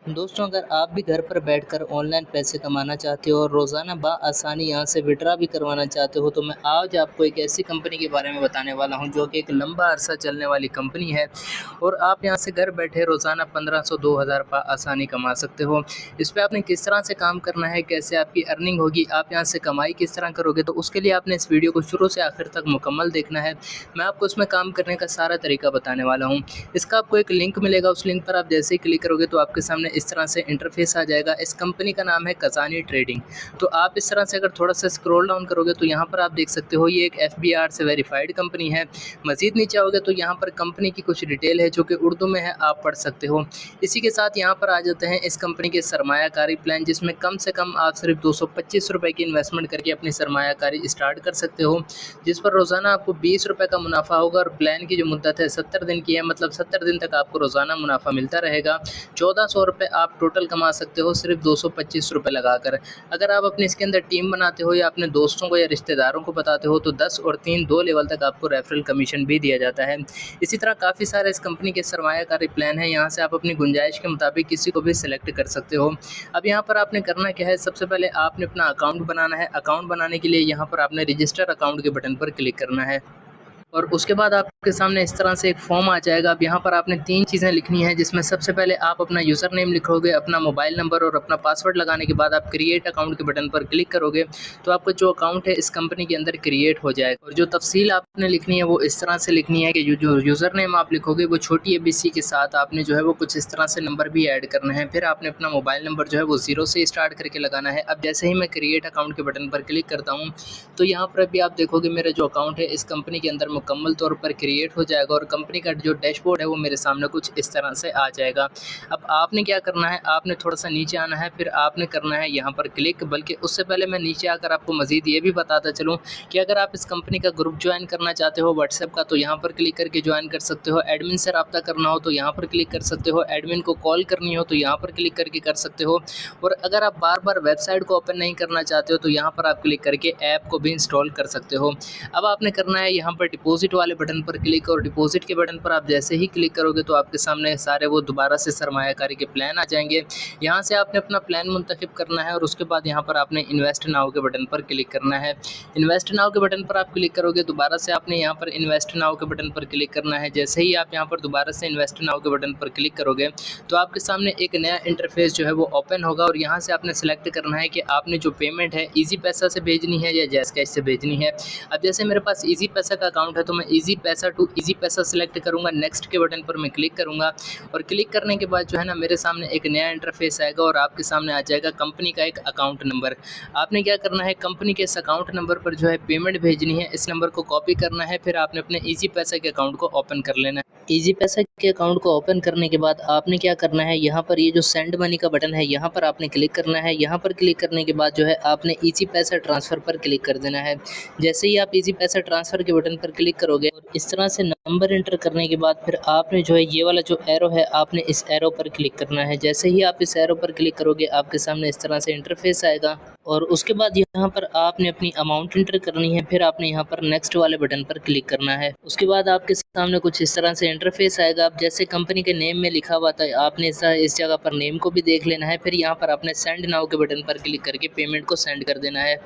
दोस्तों, अगर आप भी घर पर बैठकर ऑनलाइन पैसे कमाना चाहते हो और रोज़ाना बआसानी यहाँ से विड्रा भी करवाना चाहते हो, तो मैं आज आपको एक ऐसी कंपनी के बारे में बताने वाला हूँ जो कि एक लंबा अरसा चलने वाली कंपनी है और आप यहाँ से घर बैठे रोज़ाना 1500 2000 बआसानी कमा सकते हो। इस पे आपने किस तरह से काम करना है, कैसे आपकी अर्निंग होगी, आप यहाँ से कमाई किस तरह करोगे, तो उसके लिए आपने इस वीडियो को शुरू से आखिर तक मुकम्मल देखना है। मैं आपको इसमें काम करने का सारा तरीका बताने वाला हूँ। इसका आपको एक लिंक मिलेगा, उस लिंक पर आप जैसे ही क्लिक करोगे तो आपके सामने इस तरह से इंटरफेस आ जाएगा। इस कंपनी का नाम है खजानी ट्रेडिंग। तो आप इस तरह से अगर थोड़ा सा स्क्रॉल डाउन करोगे तो यहाँ पर आप देख सकते हो ये एक एफबीआर से वेरीफाइड कंपनी है। मजीद नीचे आओगे तो यहाँ पर कंपनी की कुछ डिटेल है जो कि उर्दू में है, आप पढ़ सकते हो। इसी के साथ यहाँ पर आ जाते हैं इस कंपनी के सरमायाकारी प्लान, जिसमें कम से कम आप सिर्फ 225 रुपये की इन्वेस्टमेंट करके अपनी सरमायाकारी स्टार्ट कर सकते हो, जिस पर रोज़ाना आपको 20 रुपये का मुनाफा होगा। और प्लान की जो मुद्दत है 70 दिन की है, मतलब 70 दिन तक आपको रोज़ाना मुनाफा मिलता रहेगा। 1400 रुपये आप टोटल कमा सकते हो सिर्फ 225 रुपये लगाकर। अगर आप अपने इसके अंदर टीम बनाते हो या अपने दोस्तों को या रिश्तेदारों को बताते हो तो 10 और 3 2 लेवल तक आपको रेफरल कमीशन भी दिया जाता है। इसी तरह काफ़ी सारे इस कंपनी के सरमायाकारी प्लान हैं, यहाँ से आप अपनी गुंजाइश के मुताबिक किसी को भी सिलेक्ट कर सकते हो। अब यहाँ पर आपने करना क्या है, सबसे पहले आपने अपना अकाउंट बनाना है। अकाउंट बनाने के लिए यहाँ पर आपने रजिस्टर अकाउंट के बटन पर क्लिक करना है और उसके बाद आपके सामने इस तरह से एक फॉर्म आ जाएगा। अब यहाँ पर आपने 3 चीज़ें लिखनी है, जिसमें सबसे पहले आप अपना यूज़र नेम लिखोगे, अपना मोबाइल नंबर और अपना पासवर्ड लगाने के बाद आप क्रिएट अकाउंट के बटन पर क्लिक करोगे तो आपका जो अकाउंट है इस कंपनी के अंदर क्रिएट हो जाएगा। और जो तफसील आपने लिखनी है वो इस तरह से लिखनी है कि जो यूज़र नेम आप लिखोगे वो छोटी ABC के साथ आपने जो है वो कुछ इस तरह से नंबर भी ऐड करना है। फिर आपने अपना मोबाइल नंबर जो है वो 0 से स्टार्ट करके लगाना है। अब जैसे ही मैं क्रिएट अकाउंट के बटन पर क्लिक करता हूँ तो यहाँ पर भी आप देखोगे मेरा जो अकाउंट है इस कंपनी के अंदर मुकम्मल तौर पर क्रिएट हो जाएगा और कंपनी का जो डैशबोर्ड है वो मेरे सामने कुछ इस तरह से आ जाएगा। अब आपने क्या करना है, आपने थोड़ा सा नीचे आना है, फिर आपने करना है यहाँ पर क्लिक। बल्कि उससे पहले मैं नीचे आकर आपको मज़ीद ये भी बताता चलूँ कि अगर आप इस कंपनी का ग्रुप ज्वाइन करना चाहते हो व्हाट्सएप का, तो यहाँ पर क्लिक करके ज्वाइन कर सकते हो। एडमिन से रब्ता करना हो तो यहाँ पर क्लिक कर सकते हो। एडमिन को कॉल करनी हो तो यहाँ पर क्लिक करके कर सकते हो। और अगर आप बार बार वेबसाइट को ओपन नहीं करना चाहते हो तो यहाँ पर आप क्लिक करके ऐप को भी इंस्टॉल कर सकते हो। अब आपने करना है यहाँ पर डिपॉजिट वाले बटन पर क्लिक, और डिपॉजिट के बटन पर आप जैसे ही क्लिक करोगे तो आपके सामने सारे वो दोबारा से सरमायाकारी के प्लान आ जाएंगे। यहाँ से आपने अपना प्लान मुंतखब करना है और उसके बाद यहाँ पर आपने इन्वेस्ट नाउ के बटन पर क्लिक करना है। इन्वेस्ट नाउ के बटन पर आप क्लिक करोगे, दोबारा से आपने यहाँ पर इन्वेस्ट नाउ के बटन पर क्लिक करना है। जैसे ही आप यहाँ पर दोबारा से इन्वेस्ट नाउ के बटन पर क्लिक करोगे तो आपके सामने एक नया इंटरफेस जो है वो ओपन होगा और यहाँ से आपने सेलेक्ट करना है कि आपने जो पेमेंट है ईजी पैसा से भेजनी है या जैज़ कैश से भेजनी है। अब जैसे मेरे पास ईजी पैसा का अकाउंट है तो मैं ईजी पैसा टू ईजी पैसा सेलेक्ट करूंगा। नेक्स्ट के बटन पर मैं क्लिक करूंगा और क्लिक करने के बाद जो है ना मेरे सामने एक नया इंटरफेस आएगा और आपके सामने आ जाएगा कंपनी का एक अकाउंट नंबर। आपने क्या करना है, कंपनी के इस अकाउंट नंबर पर जो है पेमेंट भेजनी है, इस नंबर को कॉपी करना है। फिर आपने अपने ईजी पैसा के अकाउंट को ओपन कर लेना है। ईजी पैसा के अकाउंट को ओपन करने के बाद आपने क्या करना है, यहाँ पर ये जो सेंड मनी का बटन है यहाँ पर आपने क्लिक करना है। यहाँ पर क्लिक करने के बाद जो है आपने ईजी पैसा ट्रांसफ़र पर क्लिक कर देना है। जैसे ही आप ईजी पैसा ट्रांसफ़र के बटन पर क्लिक करोगे और इस तरह से नंबर एंटर करने के बाद फिर आपने जो है ये वाला जो एरो है आपने इस एरो पर क्लिक करना है। जैसे ही आप इस एरो पर क्लिक करोगे आपके सामने इस तरह से इंटरफेस आएगा और उसके बाद यहाँ पर आपने अपनी अमाउंट एंटर करनी है। फिर आपने यहाँ पर नेक्स्ट वाले बटन पर क्लिक करना है। उसके बाद आपके सामने कुछ इस तरह से इंटरफेस आएगा। अब जैसे कंपनी के नेम में लिखा हुआ था आपने इस जगह पर नेम को भी देख लेना है। फिर यहाँ पर आपने सेंड नाउ के बटन पर क्लिक करके पेमेंट को सेंड कर देना है।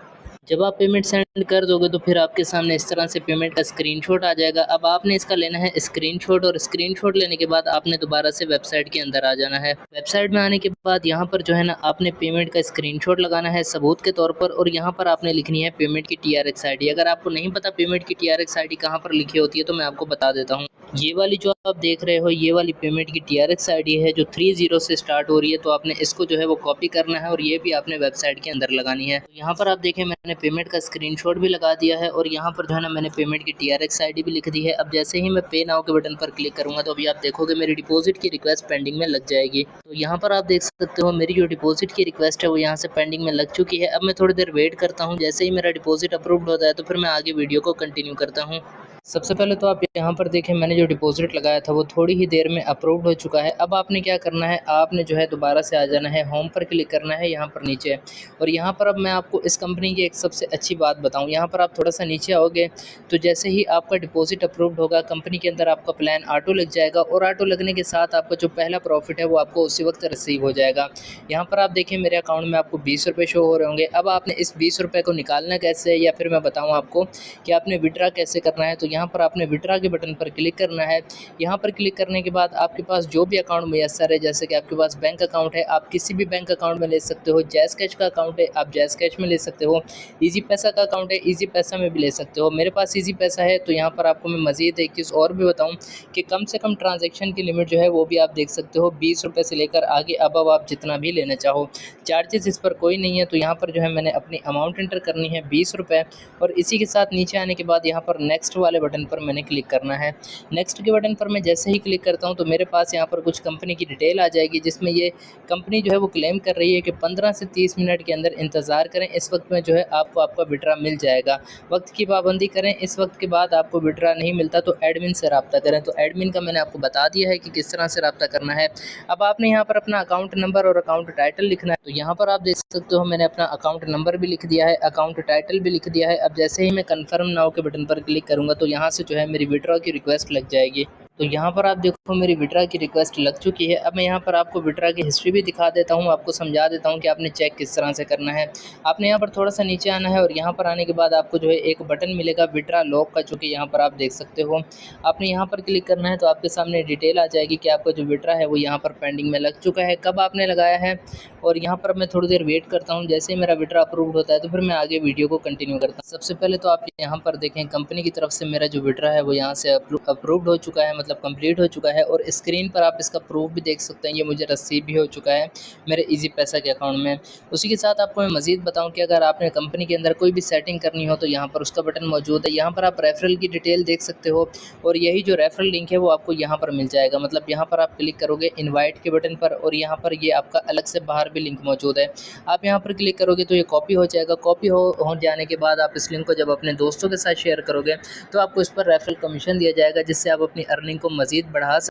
जब आप पेमेंट सेंड कर दोगे तो फिर आपके सामने इस तरह से पेमेंट का स्क्रीनशॉट आ जाएगा। अब आपने इसका लेना है स्क्रीनशॉट और स्क्रीनशॉट लेने के बाद आपने दोबारा से वेबसाइट के अंदर आ जाना है। वेबसाइट में आने के बाद यहाँ पर जो है ना आपने पेमेंट का स्क्रीनशॉट लगाना है सबूत के तौर पर और यहाँ पर आपने लिखनी है पेमेंट की TRX ID। अगर आपको नहीं पता पेमेंट की TRX ID कहाँ पर लिखी होती है तो मैं आपको बता देता हूँ। ये वाली जो आप देख रहे हो ये वाली पेमेंट की TRX ID है जो 30 से स्टार्ट हो रही है। तो आपने इसको जो है वो कॉपी करना है और ये भी आपने वेबसाइट के अंदर लगानी है। तो यहाँ पर आप देखें मैंने पेमेंट का स्क्रीनशॉट भी लगा दिया है और यहाँ पर जो है ना मैंने पेमेंट की TRX ID भी लिख दी है। अब जैसे ही मैं पे नाउ के बटन पर क्लिक करूँगा तो अभी आप देखोगे मेरी डिपॉजिट की रिक्वेस्ट पेंडिंग में लग जाएगी। तो यहाँ पर आप देख सकते हो मेरी जो डिपॉजिट की रिक्वेस्ट है वो यहाँ से पेंडिंग में लग चुकी है। अब मैं थोड़ी देर वेट करता हूँ, जैसे ही मेरा डिपॉजिट अप्रूव्ड होता है तो फिर मैं आगे वीडियो को कंटिन्यू करता हूँ। सबसे पहले तो आप यहाँ पर देखें, मैंने जो डिपॉज़िट लगाया था वो थोड़ी ही देर में अप्रूव्ड हो चुका है। अब आपने क्या करना है, आपने जो है दोबारा से आ जाना है, होम पर क्लिक करना है यहाँ पर नीचे। और यहाँ पर अब मैं आपको इस कंपनी की एक सबसे अच्छी बात बताऊँ, यहाँ पर आप थोड़ा-सा नीचे आओगे तो जैसे ही आपका डिपॉज़िट अप्रूव्ड होगा, कंपनी के अंदर आपका प्लान ऑटो लग जाएगा और ऑटो लगने के साथ आपका जो पहला प्रॉफ़िट है वो आपको उसी वक़्त रिसीव हो जाएगा। यहाँ पर आप देखिए मेरे अकाउंट में आपको ₹20 शो हो रहे होंगे। अब आपने इस ₹20 को निकालना कैसे है, या फिर मैं बताऊँ आपको कि आपने विथड्रॉ कैसे करना है, तो यहाँ पर आपने विथड्रॉ के बटन पर क्लिक करना है। यहाँ पर क्लिक करने के बाद आपके पास जो भी अकाउंट मुयस्सर है, जैसे कि आपके पास बैंक अकाउंट है, आप किसी भी बैंक अकाउंट में ले सकते हो। जैज़ कैश का अकाउंट है, आप जैज़ कैश में ले सकते हो। ईज़ी पैसा का अकाउंट है, ईज़ी पैसा में भी ले सकते हो। मेरे पास ईज़ी पैसा है, तो यहाँ पर आपको मैं मज़ीद एक चीज़ और भी बताऊँ कि कम से कम ट्रांज़ैक्शन की लिमिट जो है वो भी आप देख सकते हो, ₹20 से लेकर आगे अबव आप जितना भी लेना चाहो। चार्जेज़ इस पर कोई नहीं है, तो यहाँ पर जो है मैंने अपनी अमाउंट एंटर करनी है ₹20, और इसी के साथ नीचे आने के बाद यहाँ पर नेक्स्ट वाले बटन पर मैंने क्लिक करना है। नेक्स्ट के बटन पर मैं जैसे ही क्लिक करता हूँ तो मेरे पास यहाँ पर कुछ कंपनी की डिटेल आ जाएगी, जिसमें ये कंपनी जो है वो क्लेम कर रही है कि 15 से 30 मिनट के अंदर इंतज़ार करें, इस वक्त में जो है आपको आपका विड्रा मिल जाएगा। वक्त की पाबंदी करें, इस वक्त के बाद आपको विड्रा नहीं मिलता तो एडमिन से रब्ता करें। तो एडमिन का मैंने आपको बता दिया है कि किस तरह से रब्ता करना है। अब आपने यहाँ पर अपना अकाउंट नंबर और अकाउंट टाइटल लिखना है। तो यहाँ पर आप देख सकते हो मैंने अपना अकाउंट नंबर भी लिख दिया है, अकाउंट टाइटल भी लिख दिया है। अब जैसे ही मैं कन्फर्म नाउ के बटन पर क्लिक करूँगा तो यहाँ से जो है मेरी विड्रॉ की रिक्वेस्ट लग जाएगी। तो यहाँ पर आप देखो मेरी विड्रॉ की रिक्वेस्ट लग चुकी है। अब मैं यहाँ पर आपको विड्रॉ की हिस्ट्री भी दिखा देता हूँ, आपको समझा देता हूँ कि आपने चेक किस तरह से करना है। आपने यहाँ पर थोड़ा-सा नीचे आना है और यहाँ पर आने के बाद आपको जो है एक बटन मिलेगा विड्रॉ लॉक का, जो कि यहाँ पर आप देख सकते हो। आपने यहाँ पर क्लिक करना है तो आपके सामने डिटेल आ जाएगी कि आपका जो विड्रॉ है वो यहाँ पर पेंडिंग में लग चुका है, कब आपने लगाया है। और यहाँ पर मैं थोड़ी देर वेट करता हूँ, जैसे ही मेरा विड्रॉ अप्रूव्ड होता है तो फिर मैं आगे वीडियो को कंटिन्यू करता हूँ। सबसे पहले तो आप यहाँ पर देखें, कंपनी की तरफ से मेरा जो विड्रॉ है वो यहाँ से अप्रूव्ड हो चुका है, मतलब कंप्लीट हो चुका है। और स्क्रीन पर आप इसका प्रूफ भी देख सकते हैं, ये मुझे रिसीव भी हो चुका है मेरे ईज़ी पैसा के अकाउंट में। उसी के साथ आपको मैं मज़ीद बताऊँ कि अगर आपने कंपनी के अंदर कोई भी सेटिंग करनी हो तो यहाँ पर उसका बटन मौजूद है। यहाँ पर आप रेफरल की डिटेल देख सकते हो, और यही जो रेफरल लिंक है वो आपको यहाँ पर मिल जाएगा। मतलब यहाँ पर आप क्लिक करोगे इनवाइट के बटन पर, और यहाँ पर ये आपका अलग से बाहर भी लिंक मौजूद है। आप यहाँ पर क्लिक करोगे तो ये कॉपी हो जाएगा। कॉपी हो जाने के बाद आप इस लिंक को जब अपने दोस्तों के साथ शेयर करोगे तो आपको इस पर रेफरल कमीशन दिया जाएगा, जिससे आप अपनी अर्निंग को मज़ीद बढ़ा